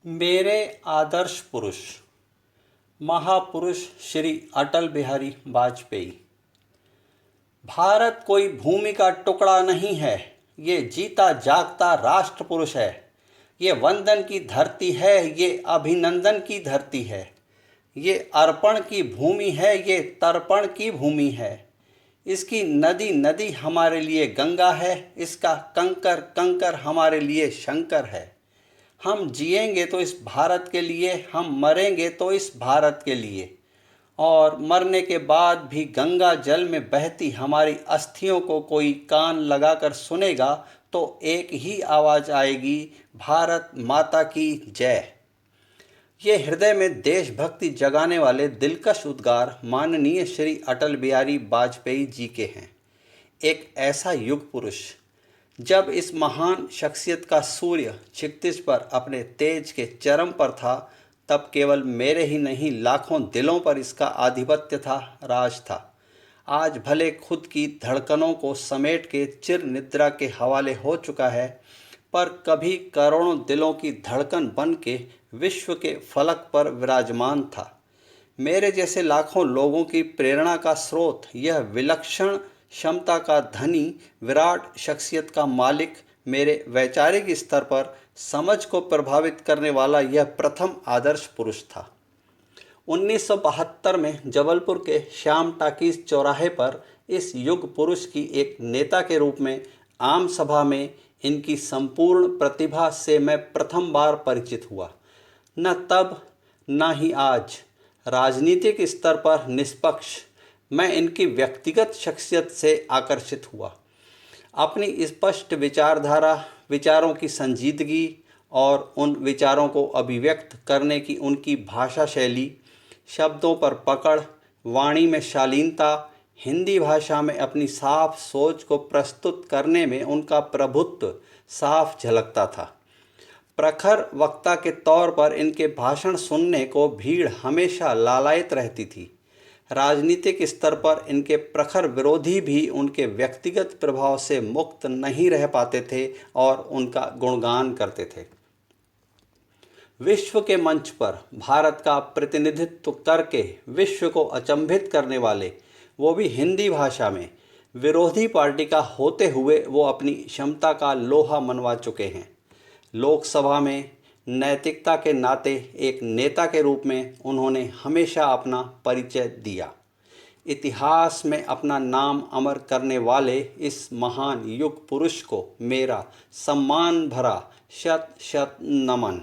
मेरे आदर्श पुरुष महापुरुष श्री अटल बिहारी वाजपेयी। भारत कोई भूमि का टुकड़ा नहीं है, ये जीता जागता राष्ट्र पुरुष है। ये वंदन की धरती है, ये अभिनंदन की धरती है। ये अर्पण की भूमि है, ये तर्पण की भूमि है। इसकी नदी नदी हमारे लिए गंगा है, इसका कंकर कंकर हमारे लिए शंकर है। हम जिएंगे तो इस भारत के लिए, हम मरेंगे तो इस भारत के लिए। और मरने के बाद भी गंगा जल में बहती हमारी अस्थियों को कोई कान लगाकर सुनेगा तो एक ही आवाज़ आएगी, भारत माता की जय। ये हृदय में देशभक्ति जगाने वाले दिलकश उद्गार माननीय श्री अटल बिहारी वाजपेयी जी के हैं। एक ऐसा युग पुरुष जब इस महान शख्सियत का सूर्य क्षितिज पर अपने तेज के चरम पर था, तब केवल मेरे ही नहीं लाखों दिलों पर इसका आधिपत्य था, राज था। आज भले खुद की धड़कनों को समेट के चिर निद्रा के हवाले हो चुका है, पर कभी करोड़ों दिलों की धड़कन बन के विश्व के फलक पर विराजमान था। मेरे जैसे लाखों लोगों की प्रेरणा का स्रोत, यह विलक्षण क्षमता का धनी, विराट शख्सियत का मालिक, मेरे वैचारिक स्तर पर समझ को प्रभावित करने वाला यह प्रथम आदर्श पुरुष था। 1972 में जबलपुर के श्याम टाकीज चौराहे पर इस युग पुरुष की एक नेता के रूप में आम सभा में इनकी संपूर्ण प्रतिभा से मैं प्रथम बार परिचित हुआ। न तब न ही आज राजनीतिक स्तर पर निष्पक्ष मैं इनकी व्यक्तिगत शख्सियत से आकर्षित हुआ। अपनी स्पष्ट विचारधारा, विचारों की संजीदगी और उन विचारों को अभिव्यक्त करने की उनकी भाषा शैली, शब्दों पर पकड़, वाणी में शालीनता, हिंदी भाषा में अपनी साफ सोच को प्रस्तुत करने में उनका प्रभुत्व साफ झलकता था। प्रखर वक्ता के तौर पर इनके भाषण सुनने को भीड़ हमेशा लालायित रहती थी। राजनीतिक स्तर पर इनके प्रखर विरोधी भी उनके व्यक्तिगत प्रभाव से मुक्त नहीं रह पाते थे और उनका गुणगान करते थे। विश्व के मंच पर भारत का प्रतिनिधित्व करके विश्व को अचंभित करने वाले, वो भी हिंदी भाषा में, विरोधी पार्टी का होते हुए वो अपनी क्षमता का लोहा मनवा चुके हैं। लोकसभा में नैतिकता के नाते एक नेता के रूप में उन्होंने हमेशा अपना परिचय दिया। इतिहास में अपना नाम अमर करने वाले इस महान युग पुरुष को मेरा सम्मान भरा शत शत नमन।